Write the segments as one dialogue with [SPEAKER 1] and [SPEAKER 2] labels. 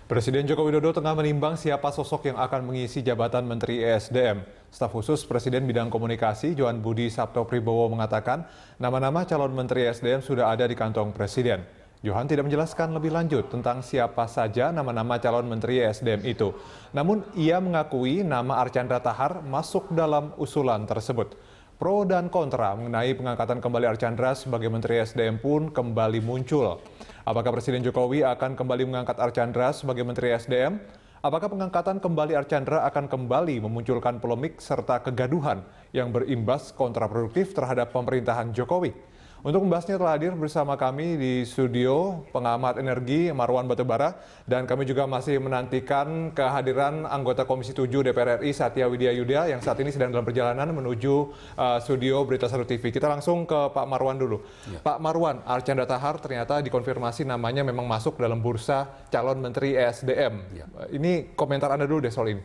[SPEAKER 1] Presiden Joko Widodo tengah menimbang siapa sosok yang akan mengisi jabatan Menteri ESDM. Staf khusus Presiden Bidang Komunikasi Johan Budi Sabto Pribowo mengatakan nama-nama calon Menteri ESDM sudah ada di kantong Presiden. Johan tidak menjelaskan lebih lanjut tentang siapa saja nama-nama calon Menteri ESDM itu. Namun ia mengakui nama Archandra Thahar masuk dalam usulan tersebut. Pro dan kontra mengenai pengangkatan kembali Archandra sebagai Menteri ESDM pun kembali muncul. Apakah Presiden Jokowi akan kembali mengangkat Archandra sebagai Menteri ESDM? Apakah pengangkatan kembali Archandra akan kembali memunculkan polemik serta kegaduhan yang berimbas kontraproduktif terhadap pemerintahan Jokowi? Untuk membahasnya telah hadir bersama kami di studio pengamat energi Marwan Batubara, dan kami juga masih menantikan kehadiran anggota Komisi 7 DPR RI Satya Widya Yuda yang saat ini sedang dalam perjalanan menuju studio Berita Satu TV. Kita langsung ke Pak Marwan dulu. Ya. Pak Marwan, Archandra Thahar ternyata dikonfirmasi namanya memang masuk dalam bursa calon Menteri ESDM. Ya. Ini komentar Anda dulu deh soal ini.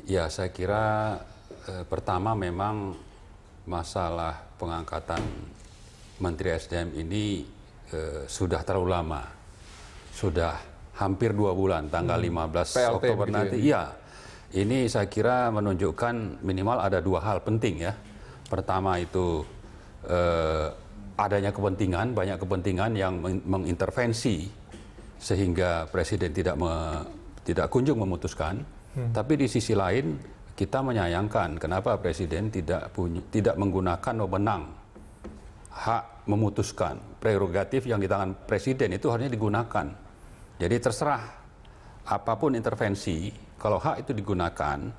[SPEAKER 2] Ya, saya kira pertama memang masalah pengangkatan Menteri SDM ini sudah terlalu lama, sudah hampir 2 bulan, tanggal 15
[SPEAKER 1] PLT
[SPEAKER 2] Oktober nanti.
[SPEAKER 1] Ya.
[SPEAKER 2] Iya, ini saya kira menunjukkan minimal ada 2 hal penting ya. Pertama itu adanya kepentingan, banyak kepentingan yang mengintervensi sehingga Presiden tidak kunjung memutuskan. Tapi di sisi lain kita menyayangkan kenapa Presiden tidak menggunakan wewenang hak memutuskan. Prerogatif yang di tangan Presiden itu harusnya digunakan. Jadi terserah apapun intervensi, kalau hak itu digunakan,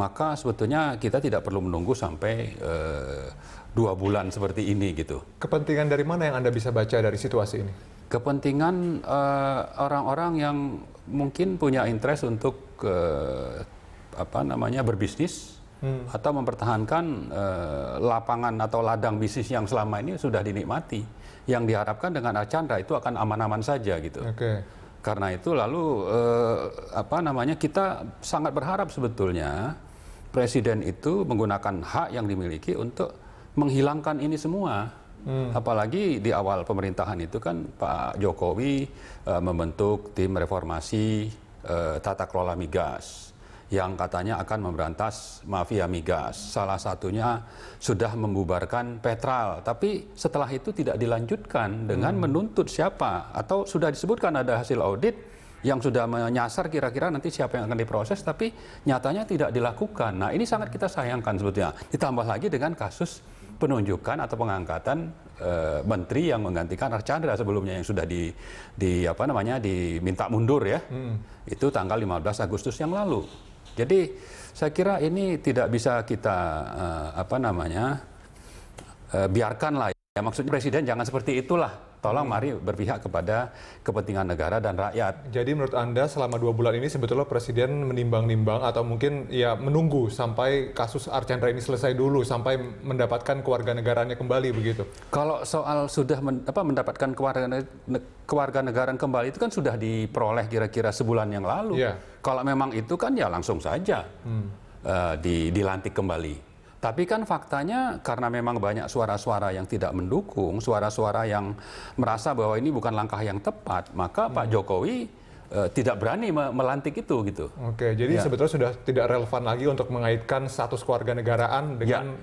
[SPEAKER 2] maka sebetulnya kita tidak perlu menunggu sampai 2 bulan seperti ini gitu.
[SPEAKER 1] Kepentingan dari mana yang Anda bisa baca dari situasi ini?
[SPEAKER 2] Kepentingan orang-orang yang mungkin punya interest untuk berbisnis, atau mempertahankan lapangan atau ladang bisnis yang selama ini sudah dinikmati. Yang diharapkan dengan Archandra itu akan aman-aman saja gitu.
[SPEAKER 1] Okay.
[SPEAKER 2] Karena itu lalu kita sangat berharap sebetulnya Presiden itu menggunakan hak yang dimiliki untuk menghilangkan ini semua. Apalagi di awal pemerintahan itu kan Pak Jokowi membentuk tim reformasi tata kelola migas yang katanya akan memberantas mafia migas. Salah satunya sudah membubarkan Petral, tapi setelah itu tidak dilanjutkan dengan menuntut siapa, atau sudah disebutkan ada hasil audit yang sudah menyasar kira-kira nanti siapa yang akan diproses, tapi nyatanya tidak dilakukan. Nah, ini sangat kita sayangkan sebetulnya. Ditambah lagi dengan kasus penunjukan atau pengangkatan menteri yang menggantikan Archandra sebelumnya yang sudah diminta mundur ya. Itu tanggal 15 Agustus yang lalu. Jadi saya kira ini tidak bisa kita biarkan lah. Ya, maksudnya Presiden jangan seperti itulah. Tolong mari berpihak kepada kepentingan negara dan rakyat.
[SPEAKER 1] Jadi menurut Anda selama 2 bulan ini sebetulnya Presiden menimbang-nimbang atau mungkin ya menunggu sampai kasus Archandra ini selesai dulu sampai mendapatkan kewarganegaraannya kembali begitu?
[SPEAKER 2] Kalau soal sudah mendapatkan kewarganegaraan kembali itu kan sudah diperoleh kira-kira sebulan yang lalu. Yeah. Kalau memang itu kan ya langsung saja dilantik kembali. Tapi kan faktanya karena memang banyak suara-suara yang tidak mendukung, suara-suara yang merasa bahwa ini bukan langkah yang tepat, maka Pak Jokowi tidak berani melantik itu gitu.
[SPEAKER 1] Oke, jadi sebetulnya sudah tidak relevan lagi untuk mengaitkan status kewarganegaraan dengan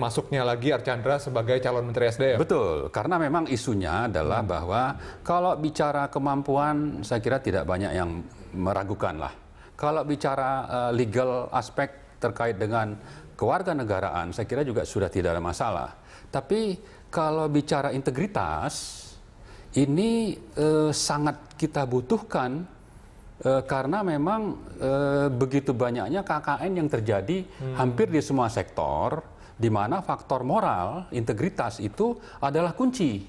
[SPEAKER 1] masuknya lagi Archandra sebagai calon Menteri SDM.
[SPEAKER 2] Betul, karena memang isunya adalah bahwa kalau bicara kemampuan, saya kira tidak banyak yang meragukan lah. Kalau bicara legal aspek terkait dengan kewarganegaraan, saya kira juga sudah tidak ada masalah. Tapi kalau bicara integritas, ini sangat kita butuhkan karena memang begitu banyaknya KKN yang terjadi hampir di semua sektor, di mana faktor moral, integritas itu adalah kunci.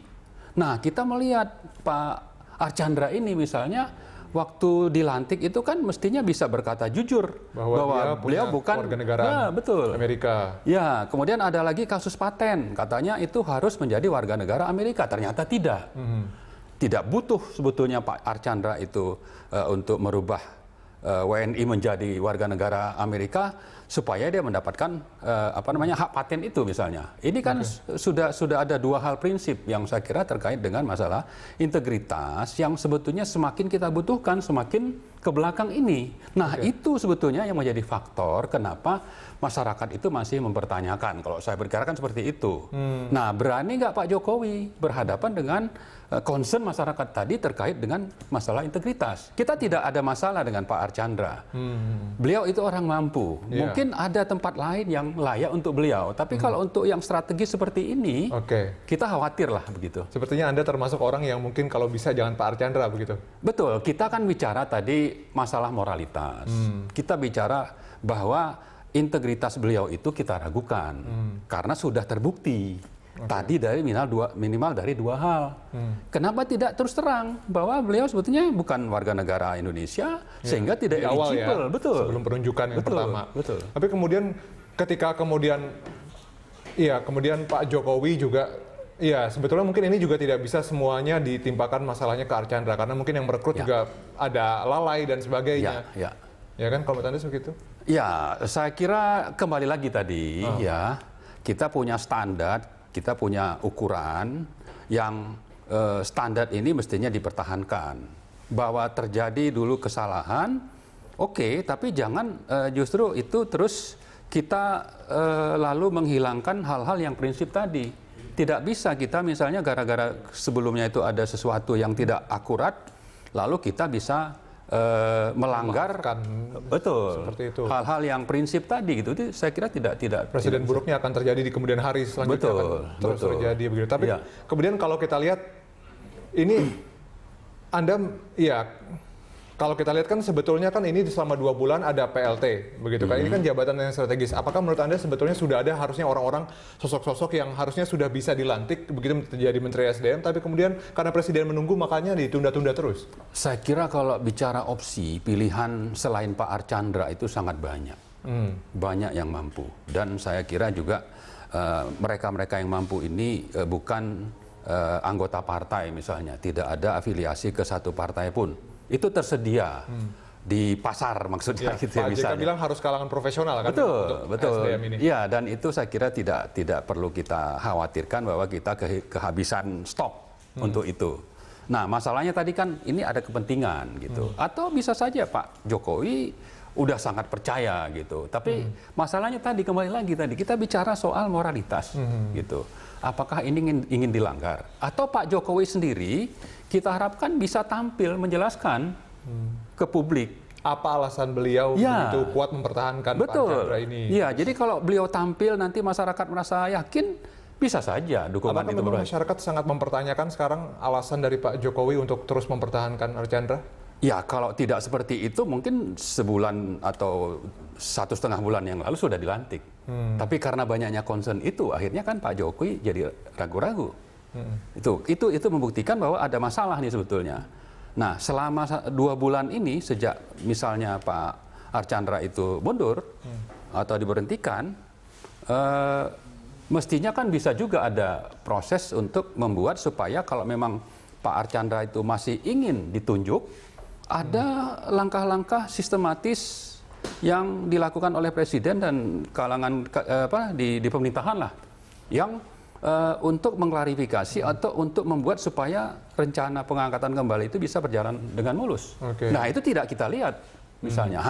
[SPEAKER 2] Nah, kita melihat Pak Archandra ini misalnya, waktu dilantik itu kan mestinya bisa berkata jujur bahwa beliau bukan
[SPEAKER 1] warganegaraan Amerika.
[SPEAKER 2] Ya, kemudian ada lagi kasus paten, katanya itu harus menjadi warga negara Amerika, ternyata tidak. Tidak butuh sebetulnya Pak Archandra itu untuk merubah WNI menjadi warga negara Amerika. supaya dia mendapatkan hak paten itu misalnya. Ini kan sudah ada dua hal prinsip yang saya kira terkait dengan masalah integritas yang sebetulnya semakin kita butuhkan semakin ke belakang ini. Nah, itu sebetulnya yang menjadi faktor kenapa masyarakat itu masih mempertanyakan. Kalau saya berkira kan seperti itu. Nah, berani nggak Pak Jokowi berhadapan dengan concern masyarakat tadi terkait dengan masalah integritas? Kita tidak ada masalah dengan Pak Archandra. Beliau itu orang mampu. Mungkin ada tempat lain yang layak untuk beliau. Tapi kalau untuk yang strategis seperti ini, kita khawatir lah begitu.
[SPEAKER 1] Sepertinya Anda termasuk orang yang mungkin kalau bisa jangan Pak Archandra begitu.
[SPEAKER 2] Betul. Kita kan bicara tadi masalah moralitas. Kita bicara bahwa integritas beliau itu kita ragukan karena sudah terbukti. Tadi dari minimal dari dua hal. Kenapa tidak terus terang bahwa beliau sebetulnya bukan warga negara Indonesia sehingga tidak eligible, betul.
[SPEAKER 1] Sebelum penunjukan yang pertama.
[SPEAKER 2] Betul.
[SPEAKER 1] Tapi kemudian ketika kemudian Pak Jokowi juga sebetulnya mungkin ini juga tidak bisa semuanya ditimpakan masalahnya ke Archandra karena mungkin yang merekrut juga ada lalai dan sebagainya. Ya kan kalau menurut Anda seperti itu? Ya,
[SPEAKER 2] saya kira kembali lagi tadi kita punya standar, kita punya ukuran yang standar ini mestinya dipertahankan. Bahwa terjadi dulu kesalahan, tapi jangan justru itu terus kita lalu menghilangkan hal-hal yang prinsip tadi. Tidak bisa kita misalnya gara-gara sebelumnya itu ada sesuatu yang tidak akurat, lalu kita bisa melanggar
[SPEAKER 1] seperti itu.
[SPEAKER 2] Hal-hal yang prinsip tadi gitu. Itu saya kira tidak
[SPEAKER 1] presiden buruknya akan terjadi di kemudian hari selanjutnya akan terus terjadi begitu. Tapi kemudian kalau kita lihat ini kalau kita lihat kan sebetulnya kan ini selama 2 bulan ada PLT begitu kan. Ini kan jabatan yang strategis. Apakah menurut Anda sebetulnya sudah ada harusnya orang-orang sosok-sosok yang harusnya sudah bisa dilantik begitu menjadi Menteri SDM tapi kemudian karena presiden menunggu makanya ditunda-tunda terus?
[SPEAKER 2] Saya kira kalau bicara opsi pilihan selain Pak Archandra itu sangat banyak. Banyak yang mampu dan saya kira juga mereka-mereka yang mampu ini bukan anggota partai misalnya, tidak ada afiliasi ke satu partai pun. Itu tersedia di pasar maksudnya gitu
[SPEAKER 1] Pak
[SPEAKER 2] misalnya.
[SPEAKER 1] JK bilang harus kalangan profesional kan
[SPEAKER 2] betul.
[SPEAKER 1] SDM ini.
[SPEAKER 2] Iya, dan itu saya kira tidak perlu kita khawatirkan bahwa kita kehabisan stok untuk itu. Nah, masalahnya tadi kan ini ada kepentingan gitu. Atau bisa saja Pak Jokowi udah sangat percaya gitu. Tapi masalahnya tadi kembali lagi kita bicara soal moralitas gitu. Apakah ini ingin dilanggar? Atau Pak Jokowi sendiri kita harapkan bisa tampil menjelaskan ke publik
[SPEAKER 1] apa alasan beliau begitu kuat mempertahankan Pak Archandra ini.
[SPEAKER 2] Iya, jadi kalau beliau tampil nanti masyarakat merasa yakin, bisa saja dukungan itu
[SPEAKER 1] berubah. Masyarakat sangat mempertanyakan sekarang alasan dari Pak Jokowi untuk terus mempertahankan Archandra?
[SPEAKER 2] Ya, kalau tidak seperti itu mungkin sebulan atau 1,5 bulan yang lalu sudah dilantik. Tapi karena banyaknya concern itu, akhirnya kan Pak Jokowi jadi ragu-ragu. Itu membuktikan bahwa ada masalah nih sebetulnya. Nah, selama 2 bulan ini sejak misalnya Pak Archandra itu mundur atau diberhentikan, mestinya kan bisa juga ada proses untuk membuat supaya kalau memang Pak Archandra itu masih ingin ditunjuk, ada langkah-langkah sistematis yang dilakukan oleh presiden dan kalangan di pemerintahan lah, yang untuk mengklarifikasi atau untuk membuat supaya rencana pengangkatan kembali itu bisa berjalan dengan mulus. Nah, itu tidak kita lihat misalnya,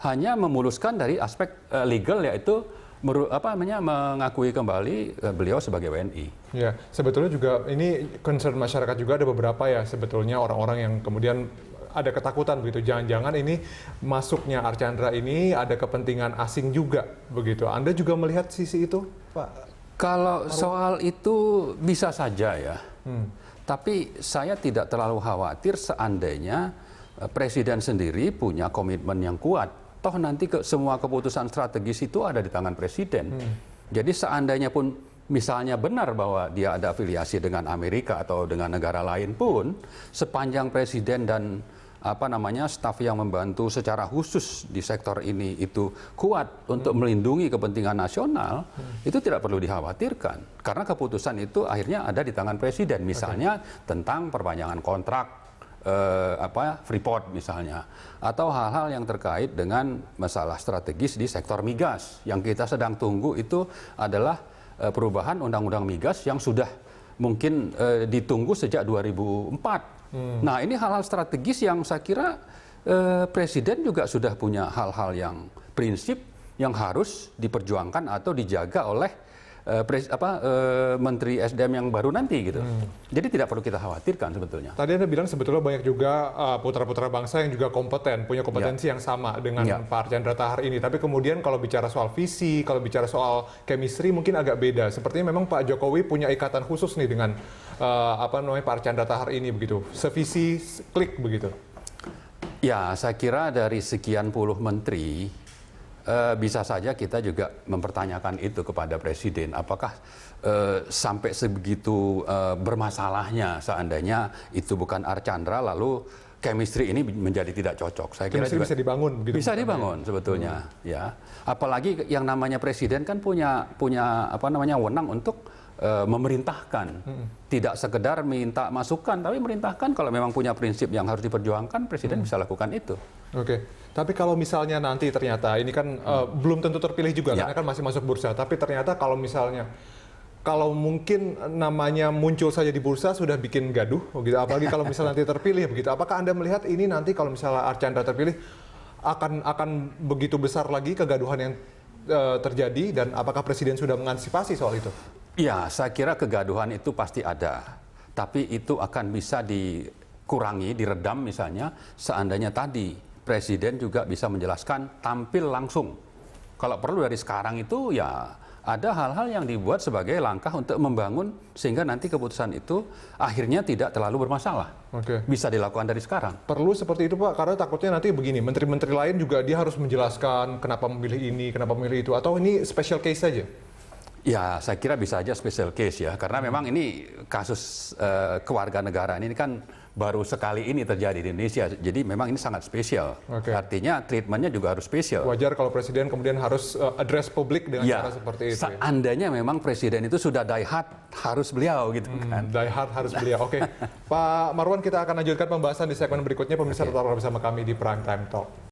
[SPEAKER 2] hanya memuluskan dari aspek legal, yaitu mengakui kembali beliau sebagai WNI.
[SPEAKER 1] Ya, sebetulnya juga ini concern masyarakat juga ada beberapa ya sebetulnya orang-orang yang kemudian ada ketakutan begitu, jangan-jangan ini masuknya Archandra ini ada kepentingan asing juga begitu. Anda juga melihat sisi itu, Pak?
[SPEAKER 2] Kalau soal itu bisa saja ya, tapi saya tidak terlalu khawatir seandainya presiden sendiri punya komitmen yang kuat. Toh nanti semua keputusan strategis itu ada di tangan presiden. Jadi seandainya pun misalnya benar bahwa dia ada afiliasi dengan Amerika atau dengan negara lain pun, sepanjang presiden dan staf yang membantu secara khusus di sektor ini itu kuat untuk melindungi kepentingan nasional, itu tidak perlu dikhawatirkan. Karena keputusan itu akhirnya ada di tangan presiden. Misalnya tentang perpanjangan kontrak Freeport misalnya, atau hal-hal yang terkait dengan masalah strategis di sektor migas. Yang kita sedang tunggu itu adalah perubahan undang-undang migas yang sudah mungkin ditunggu sejak 2004. Nah, ini hal-hal strategis yang saya kira Presiden juga sudah punya hal-hal yang prinsip yang harus diperjuangkan atau dijaga oleh Menteri SDM yang baru nanti gitu. Jadi tidak perlu kita khawatirkan sebetulnya.
[SPEAKER 1] Tadi Anda bilang sebetulnya banyak juga putra-putra bangsa yang juga kompeten, punya kompetensi yang sama dengan Pak Archandra Tahar ini. Tapi kemudian kalau bicara soal visi, kalau bicara soal chemistry mungkin agak beda. Sepertinya memang Pak Jokowi punya ikatan khusus nih dengan Pak Archandra Tahar ini begitu. Sevisi klik begitu.
[SPEAKER 2] Ya, saya kira dari sekian puluh menteri bisa saja kita juga mempertanyakan itu kepada Presiden. Apakah sampai sebegitu bermasalahnya seandainya itu bukan Archandra lalu chemistry ini menjadi tidak cocok. Saya kira juga
[SPEAKER 1] bisa dibangun begitu.
[SPEAKER 2] Bisa dibangun sebetulnya, ya. Apalagi yang namanya Presiden kan punya wewenang untuk memerintahkan, tidak sekedar minta masukan, tapi merintahkan. Kalau memang punya prinsip yang harus diperjuangkan, Presiden bisa lakukan itu.
[SPEAKER 1] Oke, tapi kalau misalnya nanti ternyata ini kan belum tentu terpilih juga, karena kan masih masuk bursa. Tapi ternyata kalau misalnya, kalau mungkin namanya muncul saja di bursa sudah bikin gaduh, begitu. Apalagi kalau misalnya nanti terpilih, begitu. Apakah Anda melihat ini nanti kalau misalnya Archandra terpilih akan begitu besar lagi kegaduhan yang terjadi, dan apakah Presiden sudah mengantisipasi soal itu?
[SPEAKER 2] Ya, saya kira kegaduhan itu pasti ada, tapi itu akan bisa dikurangi, diredam misalnya, seandainya tadi Presiden juga bisa menjelaskan tampil langsung. Kalau perlu dari sekarang itu ya ada hal-hal yang dibuat sebagai langkah untuk membangun sehingga nanti keputusan itu akhirnya tidak terlalu bermasalah. Bisa dilakukan dari sekarang.
[SPEAKER 1] Perlu seperti itu Pak, karena takutnya nanti begini, menteri-menteri lain juga dia harus menjelaskan kenapa memilih ini, kenapa memilih itu, atau ini special case saja?
[SPEAKER 2] Ya, saya kira bisa aja special case ya, karena memang ini kasus kewarganegaraan ini kan baru sekali ini terjadi di Indonesia, jadi memang ini sangat spesial. Artinya treatmentnya juga harus spesial.
[SPEAKER 1] Wajar kalau Presiden kemudian harus address publik dengan cara seperti itu.
[SPEAKER 2] Seandainya memang Presiden itu sudah die hard, harus beliau gitu kan.
[SPEAKER 1] Die hard harus beliau. Oke, Pak Marwan, kita akan lanjutkan pembahasan di segmen berikutnya. Pemirsa tetaplah bersama kami di Prime Time Talk.